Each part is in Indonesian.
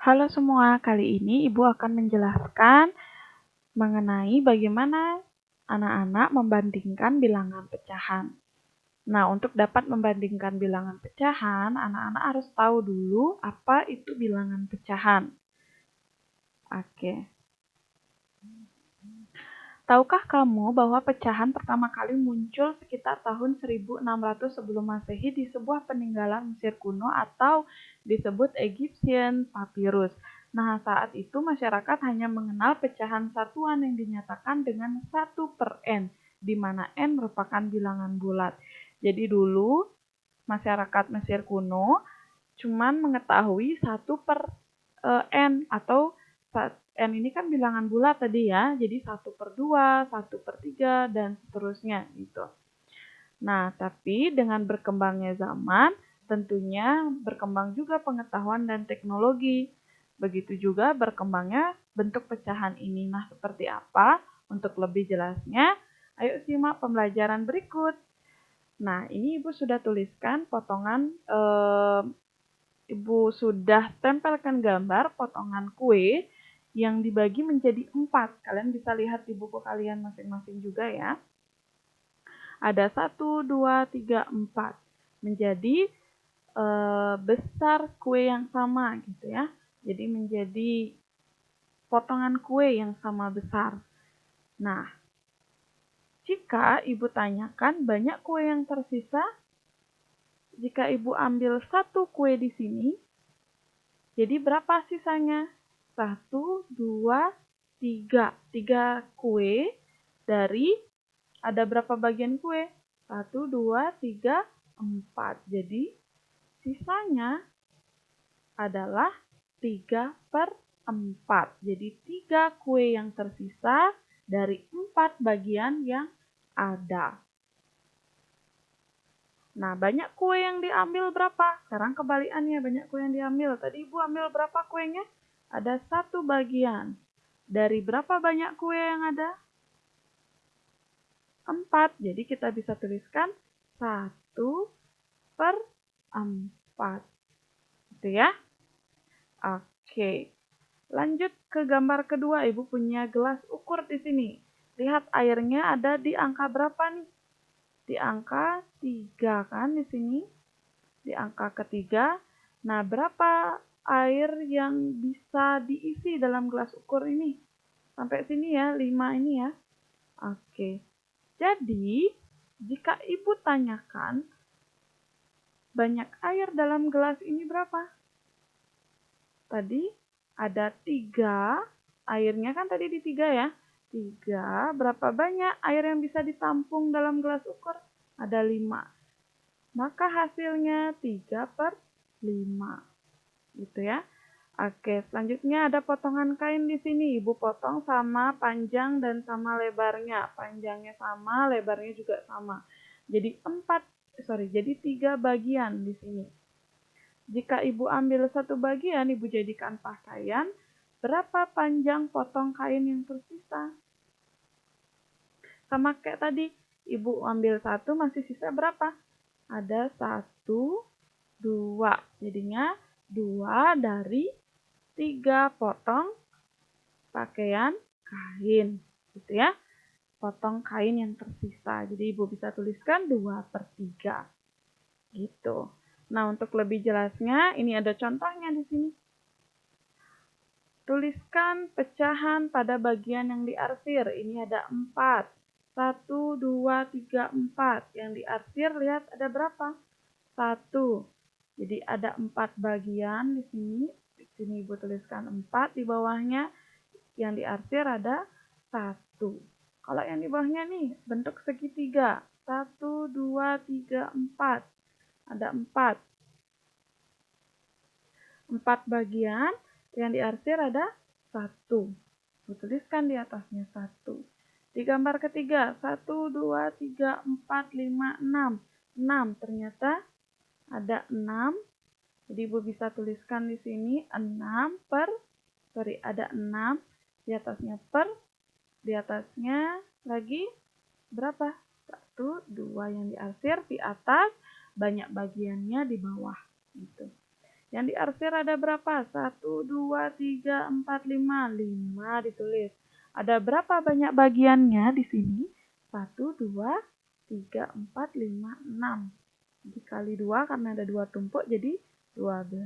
Halo semua, kali ini Ibu akan menjelaskan mengenai bagaimana anak-anak membandingkan bilangan pecahan. Nah, untuk dapat membandingkan bilangan pecahan, anak-anak harus tahu dulu apa itu bilangan pecahan. Oke. Tahukah kamu bahwa pecahan pertama kali muncul sekitar tahun 1600 sebelum Masehi di sebuah peninggalan Mesir kuno atau disebut Egyptian Papyrus? Nah, saat itu masyarakat hanya mengenal pecahan satuan yang dinyatakan dengan 1/n, di mana n merupakan bilangan bulat. Jadi dulu masyarakat Mesir kuno cuman mengetahui 1/n atau N ini kan bilangan bulat tadi ya, jadi 1/2, 1/3, dan seterusnya gitu. Nah, tapi dengan berkembangnya zaman, tentunya berkembang juga pengetahuan dan teknologi. Begitu juga berkembangnya bentuk pecahan ini. Nah, seperti apa? Untuk lebih jelasnya, ayo simak pembelajaran berikut. Nah, ini Ibu sudah tuliskan potongan, Ibu sudah tempelkan gambar potongan kue yang dibagi menjadi 4. Kalian bisa lihat di buku kalian masing-masing juga ya. Ada 1, 2, 3, 4. Menjadi besar kue yang sama gitu ya. Jadi menjadi potongan kue yang sama besar. Nah, jika Ibu tanyakan banyak kue yang tersisa, jika Ibu ambil 1 kue di sini, jadi berapa sisanya? 1, 2, 3. 3 kue dari ada berapa bagian kue? 1, 2, 3, 4. Jadi sisanya adalah 3/4. Jadi 3 kue yang tersisa dari 4 bagian yang ada. Nah, banyak kue yang diambil berapa? Sekarang kebalikannya, banyak kue yang diambil. Tadi Ibu ambil berapa kuenya? Ada 1 bagian. Dari berapa banyak kue yang ada? 4. Jadi kita bisa tuliskan 1/4. Gitu ya. Oke. Lanjut ke gambar kedua. Ibu punya gelas ukur di sini. Lihat airnya ada di angka berapa nih? Di angka 3 kan di sini. Di angka ketiga. Nah, berapa air yang bisa diisi dalam gelas ukur ini? Sampai sini ya, 5 ini ya. Oke. Jadi, jika Ibu tanyakan banyak air dalam gelas ini berapa? Tadi ada 3, airnya kan tadi di 3 ya. 3, berapa banyak air yang bisa ditampung dalam gelas ukur? Ada 5. Maka hasilnya 3/5. Gitu ya. Oke, selanjutnya ada potongan kain di sini. Ibu potong sama panjang dan sama lebarnya. Panjangnya sama, lebarnya juga sama. Jadi 3 bagian di sini. Jika Ibu ambil 1 bagian, Ibu jadikan pakaian, berapa panjang potong kain yang tersisa? Sama kayak tadi, Ibu ambil 1, masih sisa berapa? Ada 1, 2. Jadinya 2 dari 3 potong pakaian kain. Gitu ya. Potong kain yang tersisa. Jadi Ibu bisa tuliskan 2/3. Gitu. Nah, untuk lebih jelasnya, ini ada contohnya di sini. Tuliskan pecahan pada bagian yang diarsir. Ini ada 4. 1, 2, 3, 4. Yang diarsir, lihat ada berapa? 1. Jadi ada 4 bagian di sini. Di sini Ibu tuliskan 4. Di bawahnya yang diarsir ada 1. Kalau yang di bawahnya nih, bentuk segitiga. 1, 2, 3, 4. Ada 4. 4 bagian, yang diarsir ada 1. Tuliskan di atasnya 1. Di gambar ketiga, 1, 2, 3, 4, 5, 6. 6, ternyata ada 6. Jadi Ibu bisa tuliskan di sini ada 6. Di atasnya di atasnya lagi berapa? 1, 2 yang diarsir di atas, banyak bagiannya di bawah. Gitu. Yang diarsir ada berapa? 1, 2, 3, 4, 5. 5 ditulis. Ada berapa banyak bagiannya di sini? 1, 2, 3, 4, 5, 6. Dikali 2 karena ada 2 tumpuk jadi 12.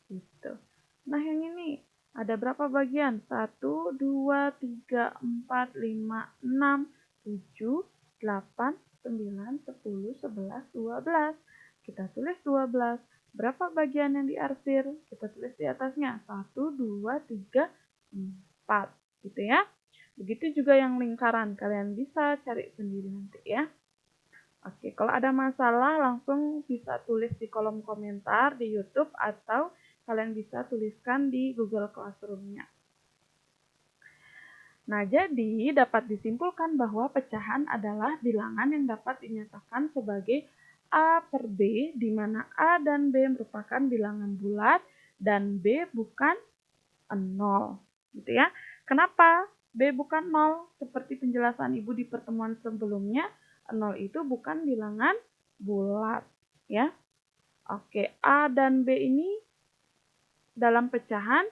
Gitu. Nah, yang ini ada berapa bagian? 1, 2, 3, 4, 5, 6, 7, 8, 9, 10, 11, 12. Kita tulis 12. Berapa bagian yang diarsir? Kita tulis di atasnya. 1, 2, 3, 4. Gitu ya. Begitu juga yang lingkaran. Kalian bisa cari sendiri nanti ya. Oke, kalau ada masalah langsung bisa tulis di kolom komentar di YouTube atau kalian bisa tuliskan di Google Classroom-nya. Nah, jadi dapat disimpulkan bahwa pecahan adalah bilangan yang dapat dinyatakan sebagai A per B, di mana A dan B merupakan bilangan bulat dan B bukan 0. Gitu ya. Kenapa B bukan 0? Seperti penjelasan Ibu di pertemuan sebelumnya, 0 itu bukan bilangan bulat. Ya. Oke, A dan B ini dalam pecahan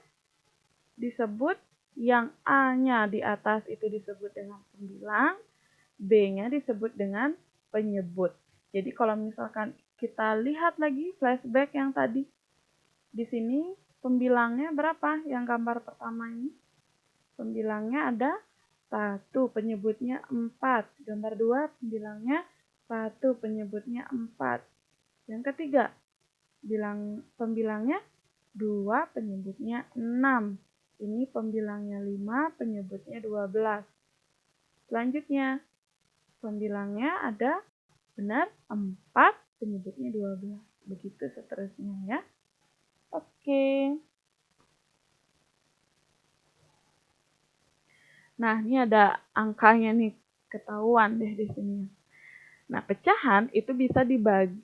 disebut yang A-nya di atas itu disebut dengan pembilang, B-nya disebut dengan penyebut. Jadi kalau misalkan kita lihat lagi flashback yang tadi, di sini pembilangnya berapa? Yang gambar pertama ini. Pembilangnya ada 1, penyebutnya 4. Gambar 2, pembilangnya 1, penyebutnya 4. Yang ketiga, pembilangnya 2, penyebutnya 6. Ini pembilangnya 5, penyebutnya 12. Selanjutnya, pembilangnya ada benar 4, penyebutnya 12. Begitu seterusnya ya. Oke. Nah, ini ada angkanya nih, ketahuan deh di sini. Nah, pecahan itu bisa dibagi,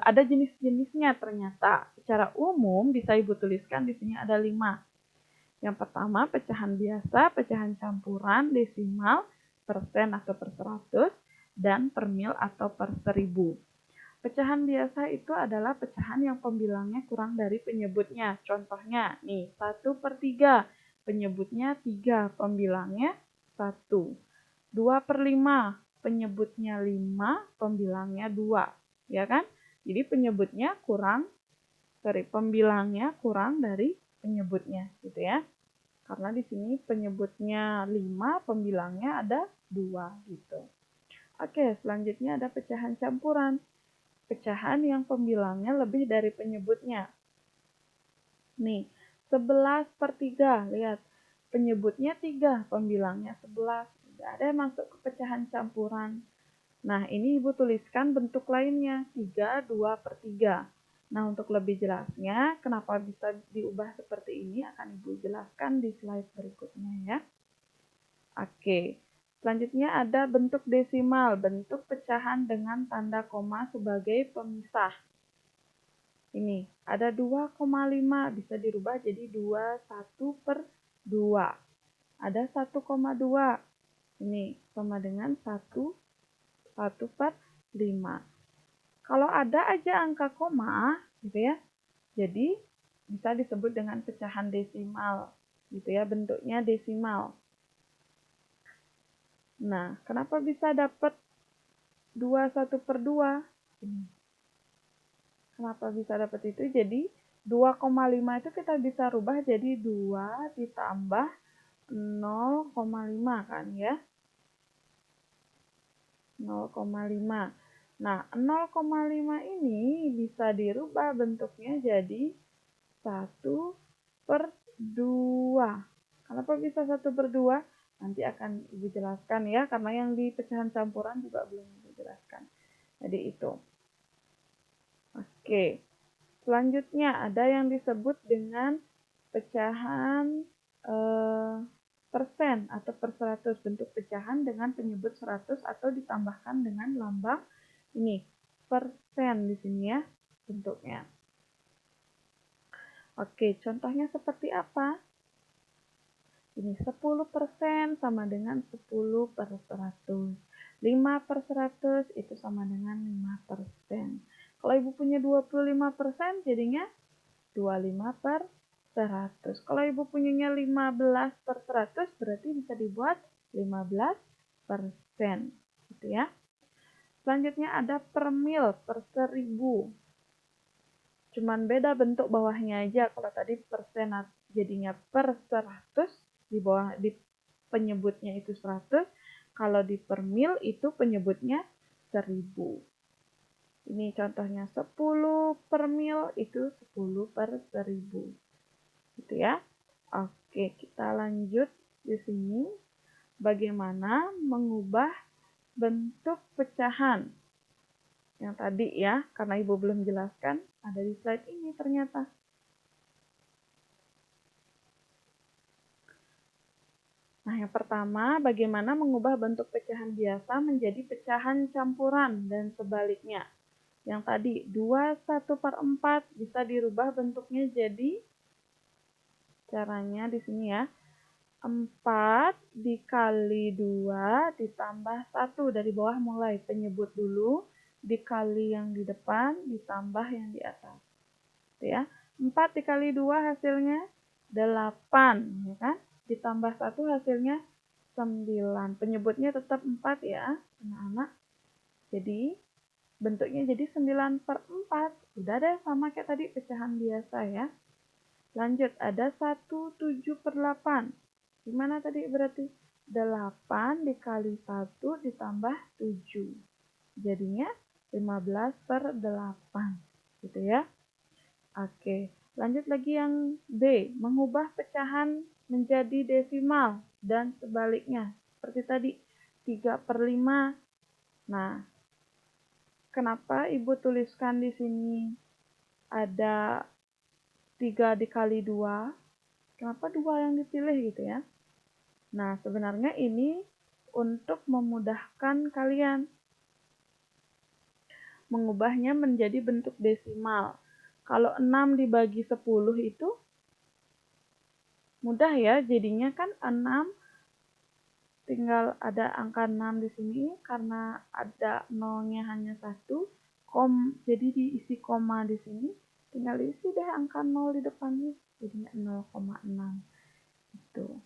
ada jenis-jenisnya ternyata. Secara umum bisa Ibu tuliskan di sini ada 5. Yang pertama, pecahan biasa, pecahan campuran, desimal, persen atau per 100, dan per mil atau per 1000. Pecahan biasa itu adalah pecahan yang pembilangnya kurang dari penyebutnya. Contohnya, nih, 1/3. Penyebutnya 3, pembilangnya 1. 2/5, penyebutnya 5, pembilangnya 2. Ya kan? Jadi pembilangnya kurang dari penyebutnya, gitu ya. Karena di sini penyebutnya 5, pembilangnya ada 2, gitu. Oke, selanjutnya ada pecahan campuran. Pecahan yang pembilangnya lebih dari penyebutnya. Nih, 11/3. Lihat, penyebutnya 3, pembilangnya 11. Tidak ada yang masuk ke pecahan campuran. Nah, ini Ibu tuliskan bentuk lainnya, 3, 2/3. Nah, untuk lebih jelasnya, kenapa bisa diubah seperti ini akan Ibu jelaskan di slide berikutnya ya. Oke, selanjutnya ada bentuk desimal, bentuk pecahan dengan tanda koma sebagai pemisah. Ini, ada 2,5, bisa dirubah jadi 21/2. Ada 1,2, ini sama dengan 1/5. Kalau ada aja angka koma, gitu ya, jadi bisa disebut dengan pecahan desimal, gitu ya, bentuknya desimal. Nah, kenapa bisa dapat 21/2? Kenapa bisa dapat itu? Jadi 2,5 itu kita bisa rubah jadi 2 ditambah 0,5 kan ya. 0,5. Nah, 0,5 ini bisa dirubah bentuknya jadi 1/2. Kenapa bisa 1/2? Nanti akan Ibu jelaskan ya, karena yang di pecahan campuran juga belum Ibu jelaskan. Jadi itu. Oke, selanjutnya ada yang disebut dengan pecahan persen atau per 100. Bentuk pecahan dengan penyebut 100 atau ditambahkan dengan lambang ini, persen di sini ya bentuknya. Oke, contohnya seperti apa? Ini 10% sama dengan 10/100. 5/100 itu sama dengan 5%. Kalau Ibu punya 25%, jadinya 25 per 100. Kalau Ibu punyanya 15 per 100, berarti bisa dibuat 15%. Gitu ya. Selanjutnya ada per mil per 1000. Cuman beda bentuk bawahnya aja. Kalau tadi persen jadinya per 100, di bawah di penyebutnya itu 100. Kalau di per mil itu penyebutnya 1000. Ini contohnya 10 per mil itu 10 per 1000. Gitu ya. Oke, kita lanjut di sini. Bagaimana mengubah bentuk pecahan. Yang tadi ya, karena Ibu belum jelaskan, ada di slide ini ternyata. Nah, yang pertama, bagaimana mengubah bentuk pecahan biasa menjadi pecahan campuran dan sebaliknya. Yang tadi, 21/4 bisa dirubah bentuknya jadi, caranya di sini ya, 4 dikali 2 ditambah 1. Dari bawah mulai, penyebut dulu, dikali yang di depan, ditambah yang di atas. Gitu ya. 4 dikali 2 hasilnya 8, ya kan? Ditambah 1 hasilnya 9. Penyebutnya tetap 4 ya, anak-anak. Jadi, bentuknya jadi 9/4. Udah deh, sama kayak tadi pecahan biasa ya. Lanjut, ada 17/8. Gimana tadi berarti? 8 dikali 1 ditambah 7. Jadinya 15/8. Gitu ya. Oke, lanjut lagi yang B. Mengubah pecahan menjadi desimal dan sebaliknya. Seperti tadi, 3/5. Nah, kenapa Ibu tuliskan di sini ada 3 dikali 2? Kenapa 2 yang dipilih gitu ya? Nah, sebenarnya ini untuk memudahkan kalian mengubahnya menjadi bentuk desimal. Kalau 6 dibagi 10 itu mudah ya, jadinya kan 6 tinggal ada angka 6 di sini karena ada nolnya hanya 1, jadi diisi koma di sini, tinggal isi deh angka 0 di depannya, jadinya 0,6 gitu.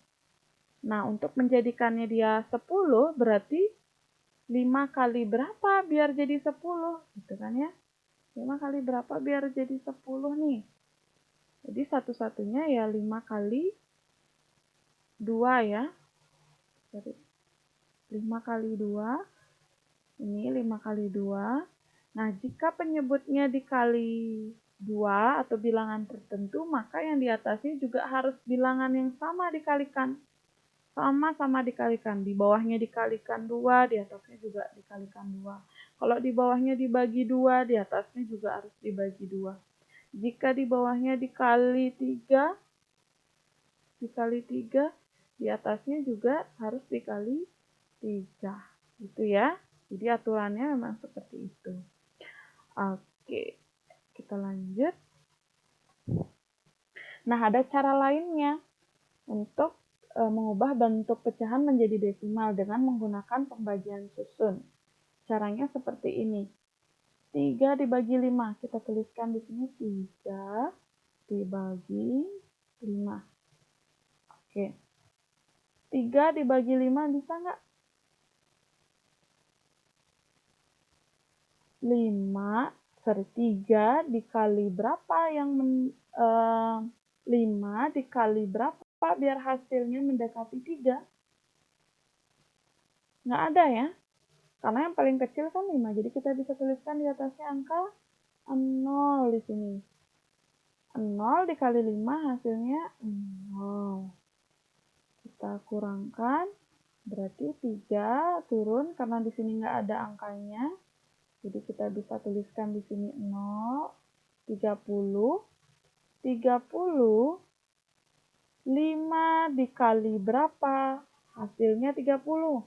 Nah, untuk menjadikannya dia 10 berarti 5 kali berapa biar jadi 10 gitu kan ya. 5 kali berapa biar jadi 10 nih. Jadi satu-satunya ya 5 kali 2 ya. Jadi 5 kali 2, ini 5 kali 2. Nah, jika penyebutnya dikali 2 atau bilangan tertentu, maka yang di atasnya juga harus bilangan yang sama dikalikan. Sama-sama dikalikan. Di bawahnya dikalikan 2, di atasnya juga dikalikan 2. Kalau di bawahnya dibagi 2, di atasnya juga harus dibagi 2. Jika di bawahnya dikali 3, di atasnya juga harus dikali 3. Gitu ya. Jadi aturannya memang seperti itu. Oke, kita lanjut. Nah, ada cara lainnya untuk mengubah bentuk pecahan menjadi desimal dengan menggunakan pembagian susun. Caranya seperti ini. 3 dibagi 5. Kita tuliskan di sini 3 dibagi 5. Oke. 3 dibagi 5 bisa nggak? 3 dikali berapa yang 5 dikali berapa biar hasilnya mendekati 3? Nggak ada ya? Karena yang paling kecil kan 5, jadi kita bisa tuliskan di atasnya angka 0 di sini. 0 dikali 5 hasilnya 0. Kita kurangkan, berarti 3 turun karena di sini nggak ada angkanya. Jadi kita bisa tuliskan di sini 0, 30. 30, 5 dikali berapa? Hasilnya 30.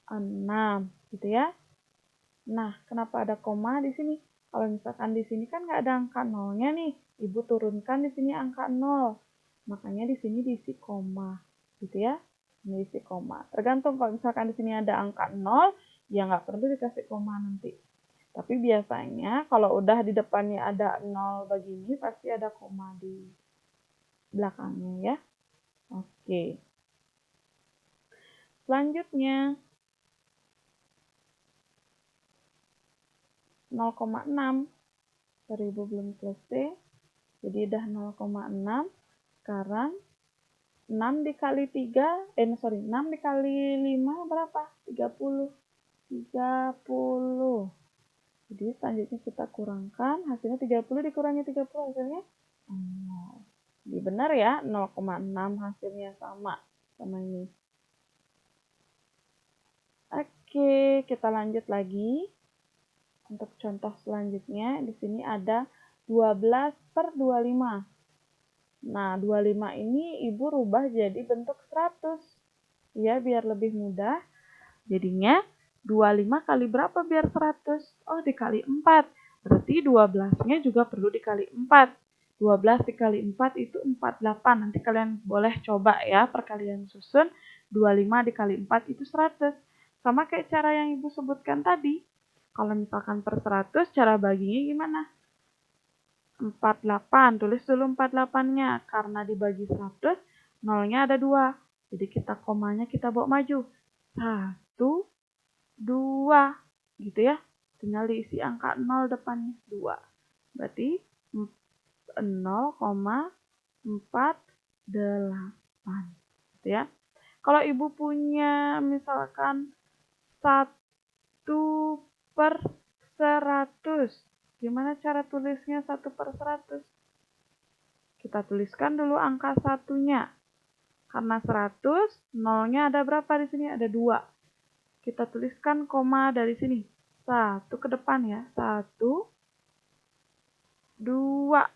6, gitu ya. Nah, kenapa ada koma di sini? Kalau misalkan di sini kan nggak ada angka nolnya nih, Ibu turunkan di sini angka 0. Makanya di sini diisi koma, gitu ya. Ini diisi koma. Tergantung kalau misalkan di sini ada angka 0, Ya nggak perlu dikasih koma nanti. Tapi biasanya kalau udah di depannya ada 0 begini, pasti ada koma di belakangnya ya. Oke. Selanjutnya 0,6. Sorry, Ibu belum selesai. Jadi udah 0,6. Sekarang 6 dikali 3, 6 dikali 5 berapa? 30. 30. Jadi selanjutnya kita kurangkan, hasilnya 30 dikurangi 30, hasilnya 0. Jadi benar ya, 0,6 hasilnya sama ini. Oke, kita lanjut lagi. Untuk contoh selanjutnya, di sini ada 12 per 25. Nah, 25 ini Ibu rubah jadi bentuk 100. Ya, biar lebih mudah. Jadinya 25 kali berapa biar 100? Oh, dikali 4. Berarti 12-nya juga perlu dikali 4. 12 dikali 4 itu 48. Nanti kalian boleh coba ya perkalian susun. 25 dikali 4 itu 100. Sama kayak cara yang Ibu sebutkan tadi. Kalau misalkan per 100, cara baginya gimana? 48. Tulis dulu 48-nya. Karena dibagi 100, nolnya ada 2. Jadi kita komanya kita bawa maju. 1, 2. Gitu ya. Tinggal diisi angka 0 depannya. 2. Berarti 0,48. Gitu ya. Kalau Ibu punya misalkan 1 per 100. Gimana cara tulisnya 1 per 100? Kita tuliskan dulu angka satunya. Karena 100, nolnya ada berapa di sini? Ada 2. Kita tuliskan koma dari sini. 1 ke depan ya. 1, 2.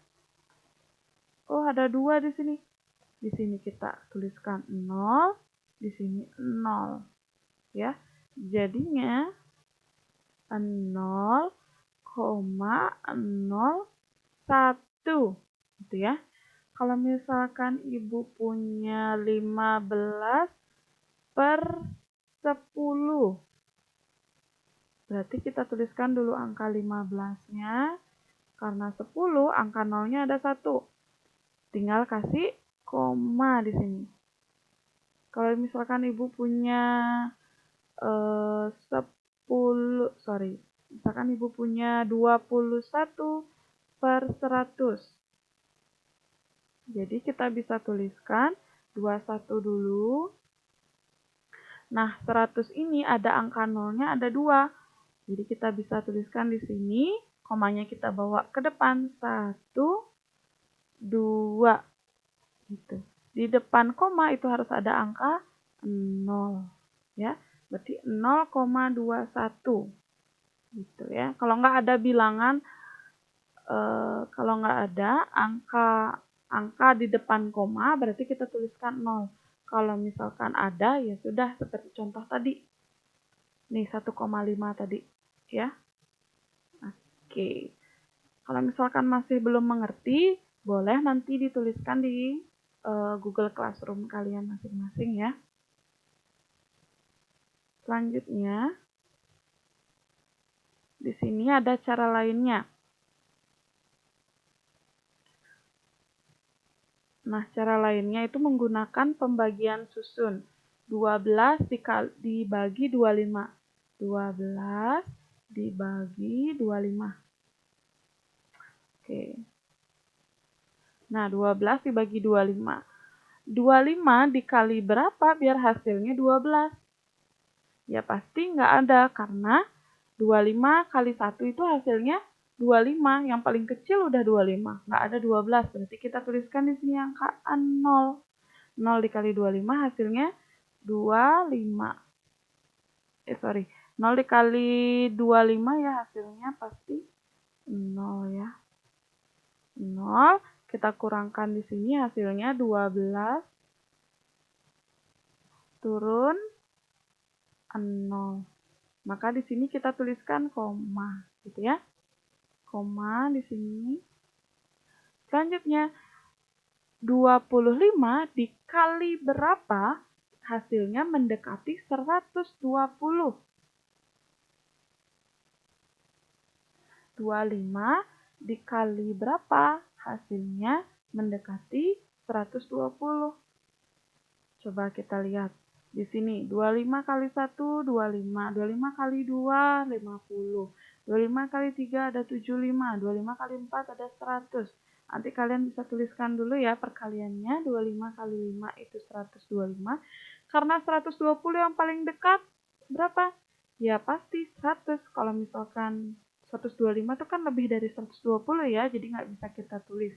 Oh, ada 2 di sini. Di sini kita tuliskan 0. Di sini 0. Ya. Jadinya 0,01. Gitu ya. Kalau misalkan Ibu punya 15 per 10. Berarti kita tuliskan dulu angka 15-nya. Karena 10, angka 0-nya ada 1. Tinggal kasih koma di sini. Kalau misalkan Ibu punya 10, misalkan Ibu punya 21 per 100. Jadi kita bisa tuliskan 21 dulu. Nah, 100 ini ada angka nolnya ada 2. Jadi kita bisa tuliskan di sini, komanya kita bawa ke depan. 1, 2. Gitu. Di depan koma itu harus ada angka 0. Ya, berarti 0,21. Gitu ya. Kalau nggak ada bilangan, kalau nggak ada angka di depan koma, berarti kita tuliskan 0. Kalau misalkan ada, ya sudah seperti contoh tadi. Nih 1,5 tadi, ya. Oke. Kalau misalkan masih belum mengerti, boleh nanti dituliskan di Google Classroom kalian masing-masing ya. Selanjutnya, di sini ada cara lainnya. Nah, cara lainnya itu menggunakan pembagian susun. 12 dibagi 25. 12 dibagi 25. Oke. Nah, 12 dibagi 25. 25 dikali berapa biar hasilnya 12? Ya pasti nggak ada, karena 25 kali 1 itu hasilnya 25. Yang paling kecil udah 25. Nggak ada 12. Berarti kita tuliskan di sini angka 0. 0 dikali 25 hasilnya 25. 0 dikali 25 ya hasilnya pasti 0 ya. 0, kita kurangkan di sini hasilnya 12 turun 0. Maka di sini kita tuliskan koma, gitu ya. Koma di sini. Selanjutnya 25 dikali berapa? Hasilnya mendekati 120. 25 dikali berapa? Hasilnya mendekati 120. Coba kita lihat. Di sini 25 kali 1, 25. 25 kali 2, 50. 25 kali 3 ada 75. 25 kali 4 ada 100. Nanti kalian bisa tuliskan dulu ya perkaliannya. 25 kali 5 itu 125. Karena 120 yang paling dekat berapa? Ya pasti 100. Kalau misalkan 125 itu kan lebih dari 120 ya, jadi nggak bisa kita tulis.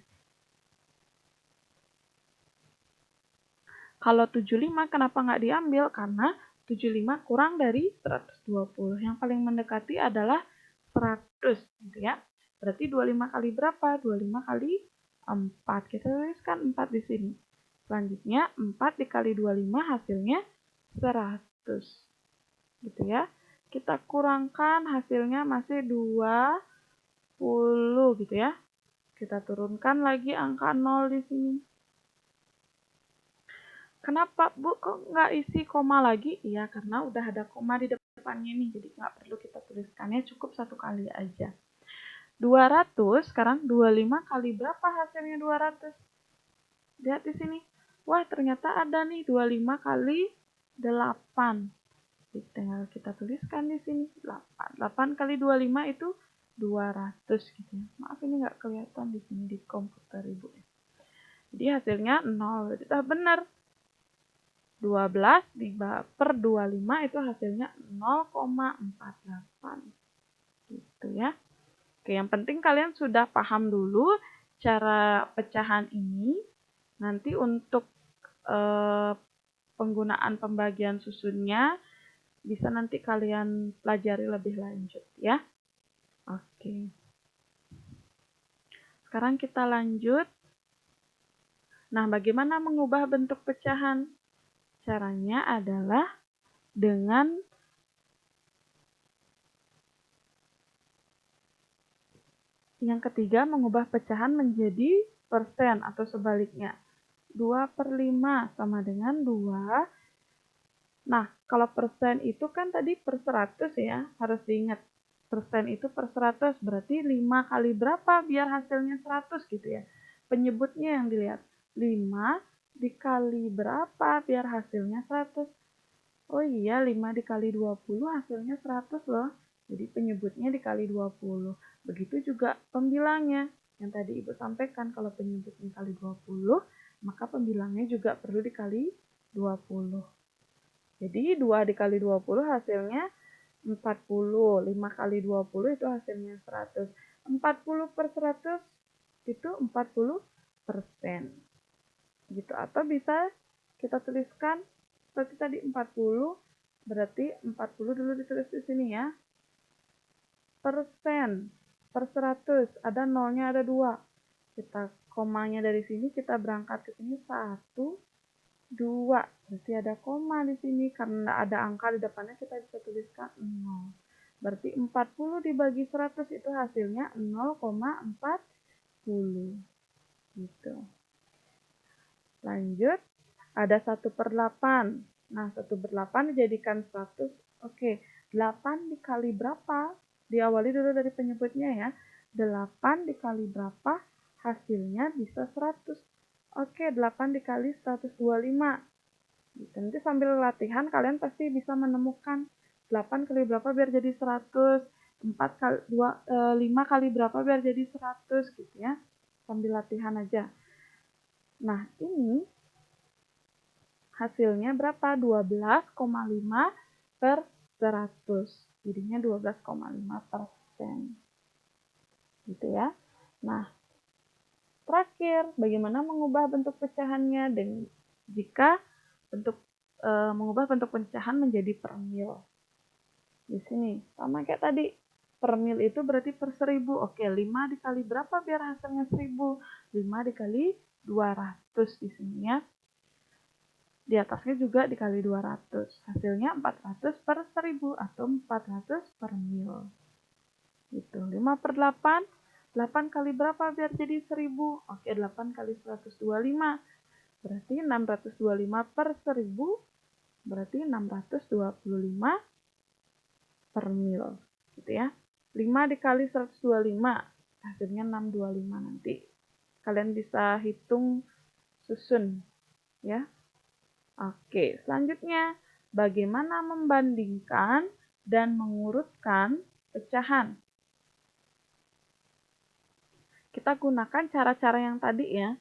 Kalau 75 kenapa nggak diambil? Karena 75 kurang dari 120. Yang paling mendekati adalah 100 gitu ya. Berarti 25 kali berapa? 25 kali 4. Kita tuliskan 4 di sini. Selanjutnya 4 dikali 25 hasilnya 100. Gitu ya. Kita kurangkan hasilnya masih 20 gitu ya. Kita turunkan lagi angka 0 di sini. Kenapa Bu kok nggak isi koma lagi? Iya, karena udah ada koma di depannya nih, jadi nggak perlu kita tuliskannya, cukup satu kali aja. 200, sekarang 25 kali berapa hasilnya 200? Lihat di sini. Wah, ternyata ada nih 25 kali 8. Jadi tinggal kita tuliskan di sini 8. 8 kali 25 itu 200 gitu ya. Maaf ini nggak kelihatan di sini di komputer Ibu. Jadi hasilnya 0. Jadi benar. 12 per 25 itu hasilnya 0,48 gitu ya. Oke, yang penting kalian sudah paham dulu cara pecahan ini. Nanti untuk penggunaan pembagian susunnya bisa nanti kalian pelajari lebih lanjut ya. Oke. Sekarang kita lanjut. Nah, bagaimana mengubah bentuk pecahan? Caranya adalah dengan yang ketiga, mengubah pecahan menjadi persen atau sebaliknya. 2 per 5 sama dengan 2. Nah, kalau persen itu kan tadi per 100 ya, harus diingat. Persen itu per 100, berarti 5 kali berapa biar hasilnya 100 gitu ya. Penyebutnya yang dilihat. 5 dikali berapa biar hasilnya 100. Oh iya, 5 dikali 20 hasilnya 100 loh. Jadi penyebutnya dikali 20. Begitu juga pembilangnya. Yang tadi Ibu sampaikan kalau penyebutnya kali 20, maka pembilangnya juga perlu dikali 20. Jadi 2 dikali 20 hasilnya 40. 5 kali 20 itu hasilnya 100. 40 per 100 itu 40%. Gitu. Atau bisa kita tuliskan seperti tadi 40, berarti 40 dulu ditulis di sini ya. Persen per 100, ada nolnya ada 2. Kita komanya dari sini, kita berangkat ke sini 1, 2. Berarti ada koma di sini, karena ada angka di depannya kita bisa tuliskan 0. Berarti 40 dibagi 100 itu hasilnya 0,40. Gitu. Lanjut, ada 1 per 8. Nah, 1 per 8 dijadikan 100. Oke, 8 dikali berapa? Diawali dulu dari penyebutnya ya. 8 dikali berapa? Hasilnya bisa 100. Oke, 8 dikali 125. Gitu. Nanti sambil latihan kalian pasti bisa menemukan 8 kali berapa biar jadi 100. 5 kali berapa biar jadi 100 gitu ya. Sambil latihan aja. Nah, ini hasilnya berapa? 12,5 per 100. Jadinya 12,5%. Gitu ya. Nah, terakhir, bagaimana mengubah bentuk pecahannya? Dan jika mengubah bentuk pecahan menjadi per mil. Di sini, sama kayak tadi. Per mil itu berarti per 1000. Oke, 5 dikali berapa biar hasilnya 1000? 5 dikali 200 di sini ya. Di atasnya juga dikali 200. Hasilnya 400 per 1000 atau 400 per mil. Gitu. 5 per 8. 8 kali berapa biar jadi 1000? Oke, 8 kali 125. Berarti 625 per 1000. Berarti 625 per mil. Gitu ya. 5 dikali 125, hasilnya 625 nanti. Kalian bisa hitung susun ya. Oke, selanjutnya bagaimana membandingkan dan mengurutkan pecahan. Kita gunakan cara-cara yang tadi ya.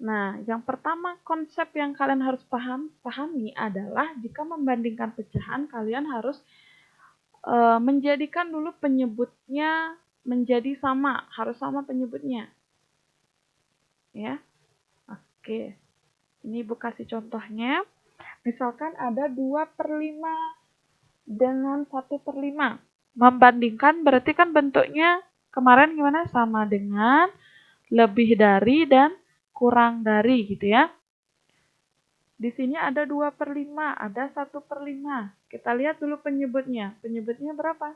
Nah, yang pertama konsep yang kalian harus pahami adalah jika membandingkan pecahan, kalian harus menjadikan dulu penyebutnya menjadi sama, harus sama penyebutnya. Ya. Oke. Ini Ibu kasih contohnya. Misalkan ada 2/5 dengan 1/5. Membandingkan berarti kan bentuknya kemarin gimana? Sama dengan, lebih dari, dan kurang dari gitu ya. Di sini ada 2/5, ada 1/5. Kita lihat dulu penyebutnya. Penyebutnya berapa?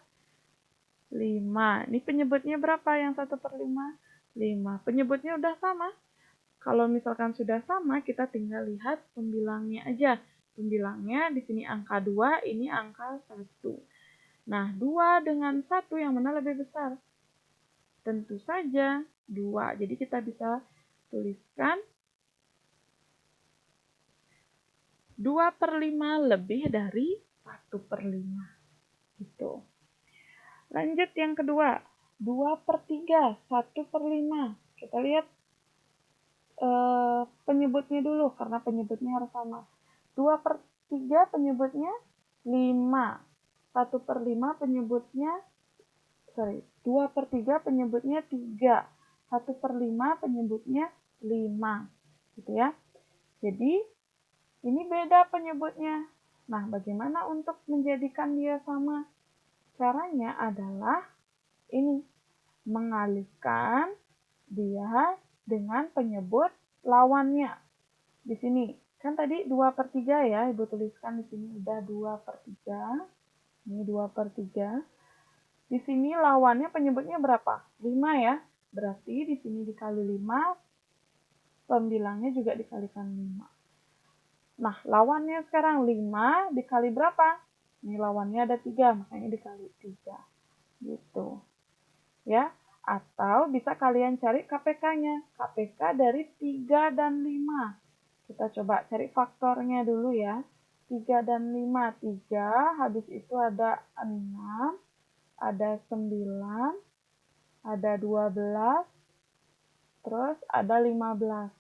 5. Ini penyebutnya berapa yang 1/5? 5. Penyebutnya udah sama. Kalau misalkan sudah sama, kita tinggal lihat pembilangnya aja. Pembilangnya di sini angka 2, ini angka 1. Nah, 2 dengan 1 yang mana lebih besar? Tentu saja 2. Jadi kita bisa tuliskan 2/5 lebih dari 1/5. Gitu. Lanjut yang kedua. 2/3, 1/5. Kita lihat penyebutnya dulu, karena penyebutnya harus sama. 2/3 penyebutnya 5. 1/5 penyebutnya, 2/3 penyebutnya 3. 1/5 penyebutnya 5. Gitu ya. Jadi, ini beda penyebutnya. Nah, bagaimana untuk menjadikan dia sama? Caranya adalah ini, mengalihkan dia dengan penyebut lawannya. Di sini, kan tadi 2/3 ya, Ibu tuliskan di sini udah 2/3. Ini 2/3. Di sini lawannya penyebutnya berapa? 5 ya. Berarti di sini dikali 5, pembilangnya juga dikalikan 5. Nah, lawannya sekarang 5 dikali berapa? Ini lawannya ada 3, makanya dikali 3. Gitu. Ya, atau bisa kalian cari KPK-nya. KPK dari 3 dan 5. Kita coba cari faktornya dulu ya. 3 dan 5. 3, habis itu ada 6, ada 9, ada 12, terus ada 15.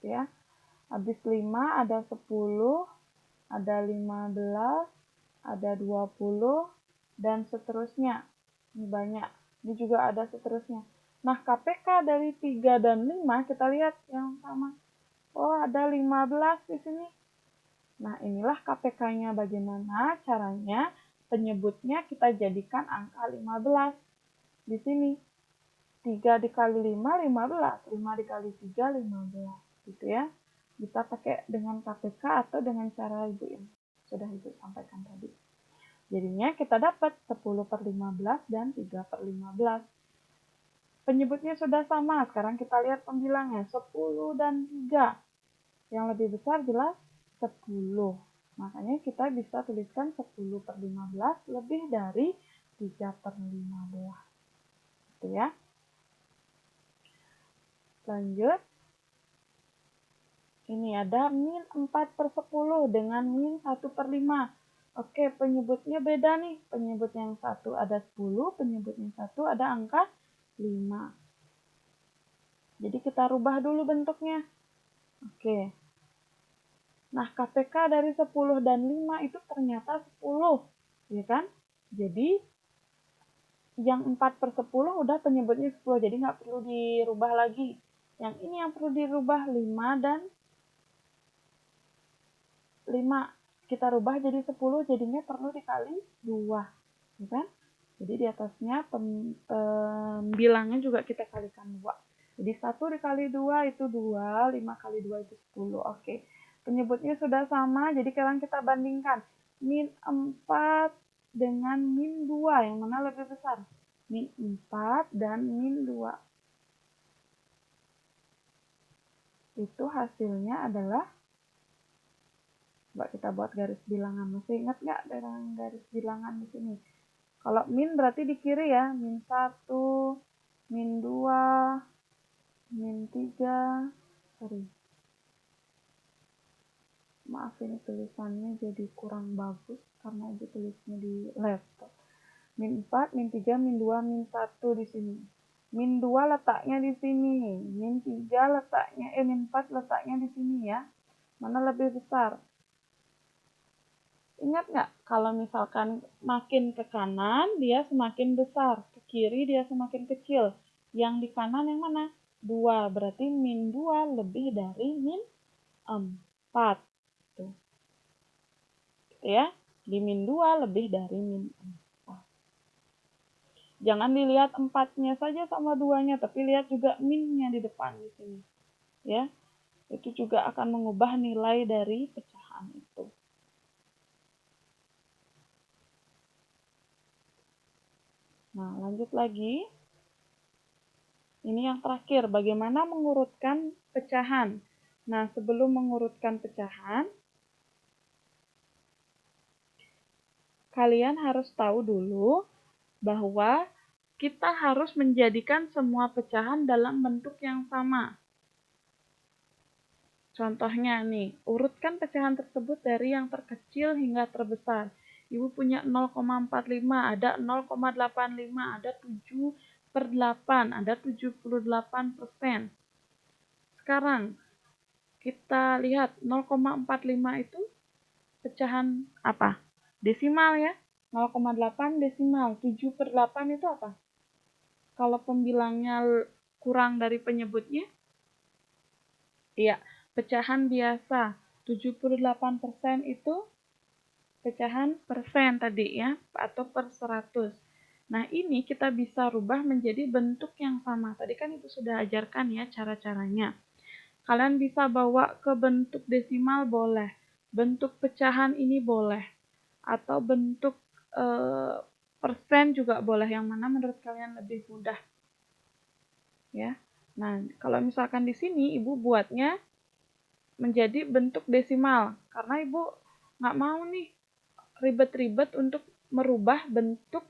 Ya. Habis 5 ada 10, ada 15, ada 20, dan seterusnya. Ini banyak. Ini juga ada seterusnya. Nah, KPK dari 3 dan 5 kita lihat yang sama. Oh, ada 15 di sini. Nah, inilah KPK-nya. Bagaimana caranya? Penyebutnya kita jadikan angka 15. Di sini, 3 dikali 5, 15. 5 dikali 3, 15. Gitu ya. Bisa pakai dengan KPK atau dengan cara Ibu yang sudah Ibu sampaikan tadi. Jadinya kita dapat 10/15 dan 3/15. Penyebutnya sudah sama. Sekarang kita lihat pembilangnya. 10 dan 3. Yang lebih besar jelas 10. Makanya kita bisa tuliskan 10/15 lebih dari 3/15. Gitu ya. Lanjut. Ini ada min 4/10 dengan min 1/5. Oke, penyebutnya beda nih. Penyebut yang satu ada 10, penyebut yang satu ada angka 5. Jadi kita rubah dulu bentuknya. Oke. Nah, KPK dari 10 dan 5 itu ternyata 10. Ya kan? Jadi, yang 4/10 udah penyebutnya 10. Jadi nggak perlu dirubah lagi. Yang ini yang perlu dirubah 5 dan 5. Kita rubah jadi 10, jadinya perlu dikali 2. Ya kan? Jadi di atasnya pembilangnya juga kita kalikan 2. Jadi 1 dikali 2 itu 2, 5 kali 2 itu 10. Oke. Penyebutnya sudah sama, jadi sekarang kita bandingkan. Min 4 dengan min 2, yang mana lebih besar? Min 4 dan min 2. Itu hasilnya adalah, coba kita buat garis bilangan. Masih ingat nggak dengan garis bilangan di sini? Kalau min berarti di kiri ya, min 1, min 2, min 3, sorry. Maaf ini tulisannya jadi kurang bagus karena ibu tulisnya di laptop. Min 4, min 3, min 2, min 1 di sini. Min 2 letaknya di sini. Min 3 letaknya, min 4 letaknya di sini ya. Mana lebih besar? Ingat nggak, kalau misalkan makin ke kanan, dia semakin besar. Ke kiri, dia semakin kecil. Yang di kanan yang mana? 2. Berarti min 2 lebih dari min 4. Tuh. Gitu ya. Di min 2 lebih dari min 4. Jangan dilihat 4-nya saja sama 2-nya, tapi lihat juga min-nya di depan di sini. Ya. Itu juga akan mengubah nilai dari pecahan itu. Nah, lanjut lagi. Ini yang terakhir, bagaimana mengurutkan pecahan. Nah, sebelum mengurutkan pecahan, kalian harus tahu dulu bahwa kita harus menjadikan semua pecahan dalam bentuk yang sama. Contohnya nih, urutkan pecahan tersebut dari yang terkecil hingga terbesar. Ibu punya 0,45, ada 0,85, ada 7/8, ada 78%. Sekarang, kita lihat 0,45 itu pecahan apa? Desimal ya. 0,8 desimal. 7/8 itu apa? Kalau pembilangnya kurang dari penyebutnya? Iya, pecahan biasa. 78% itu pecahan persen tadi ya, atau per 100. Nah, ini kita bisa rubah menjadi bentuk yang sama. Tadi kan Ibu sudah ajarkan ya cara-caranya. Kalian bisa bawa ke bentuk desimal boleh, bentuk pecahan ini boleh, atau bentuk persen juga boleh, yang mana menurut kalian lebih mudah. Ya. Nah, kalau misalkan di sini Ibu buatnya menjadi bentuk desimal, karena Ibu nggak mau nih ribet-ribet untuk merubah bentuk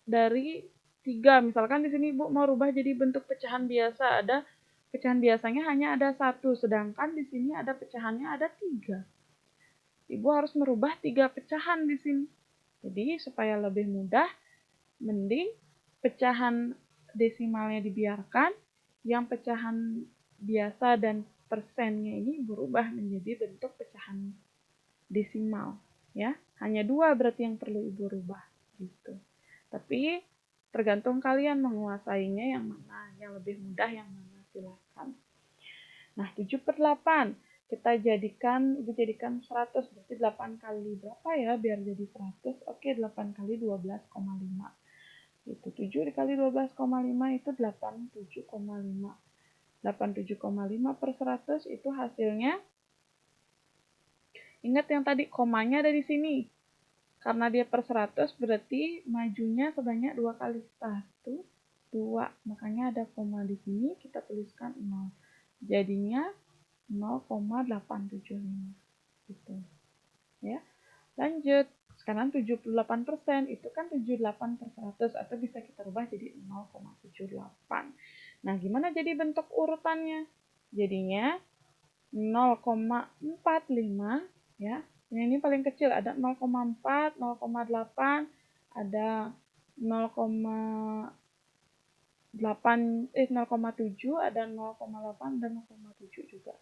dari 3. Misalkan di sini Ibu mau rubah jadi bentuk pecahan biasa, ada pecahan biasanya hanya ada 1, sedangkan di sini ada pecahannya ada 3. Ibu harus merubah 3 pecahan di sini. Jadi supaya lebih mudah, mending pecahan desimalnya dibiarkan, yang pecahan biasa dan persennya ini berubah menjadi bentuk pecahan desimal. Ya, hanya 2 berarti yang perlu Ibu rubah gitu. Tapi tergantung kalian menguasainya yang mana, yang lebih mudah yang mana, silahkan. Nah, 7/8 kita jadikan, Ibu jadikan 100, berarti 8 kali berapa ya biar jadi 100? Oke, 8 kali 12,5. Itu 7 dikali 12,5 itu 87,5. 87,5 per 100 itu hasilnya. Ingat yang tadi komanya ada di sini. Karena dia per 100 berarti majunya sebanyak 2 kali. 1, 2. Makanya ada koma di sini, kita tuliskan 0. Jadinya 0,875. Gitu. Ya. Lanjut. Sekarang 78%, itu kan 78 per 100, atau bisa kita rubah jadi 0,78. Nah, gimana jadi bentuk urutannya? Jadinya 0,45 ya. Ini paling kecil, ada 0,4, 0,8, ada 0,7, ada 0,8 dan 0,7 juga.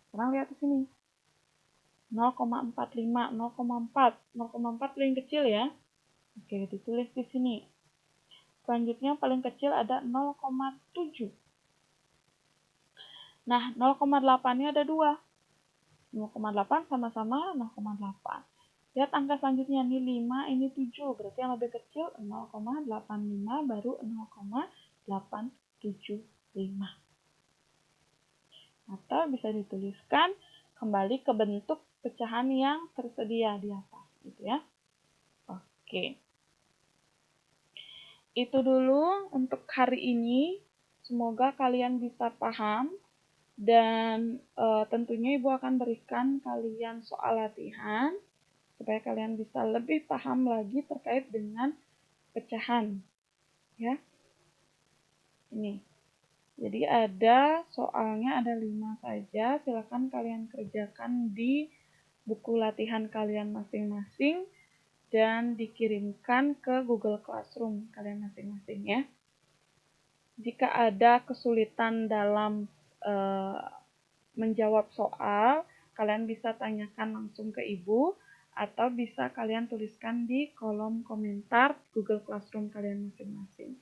Sekarang lihat di sini. 0,45, 0,4. 0,4 paling kecil ya. Oke, ditulis di sini. Selanjutnya paling kecil ada 0,7. Nah, 0,8-nya ada 2. 0,8 sama-sama 0,8. Lihat angka selanjutnya, ini 5, ini 7. Berarti yang lebih kecil 0,85 baru 0,875. Atau bisa dituliskan kembali ke bentuk pecahan yang tersedia di atas, gitu ya. Oke. Itu dulu untuk hari ini. Semoga kalian bisa paham. Dan tentunya Ibu akan berikan kalian soal latihan supaya kalian bisa lebih paham lagi terkait dengan pecahan, ya. Ini. Jadi ada soalnya ada 5 saja, silakan kalian kerjakan di buku latihan kalian masing-masing dan dikirimkan ke Google Classroom kalian masing-masing ya. Jika ada kesulitan dalam menjawab soal, kalian bisa tanyakan langsung ke ibu atau bisa kalian tuliskan di kolom komentar Google Classroom kalian masing-masing.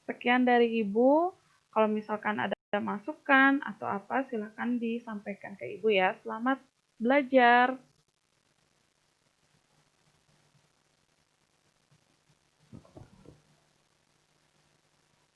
Sekian dari ibu. Kalau misalkan ada masukan atau apa, silakan disampaikan ke ibu ya. Selamat belajar.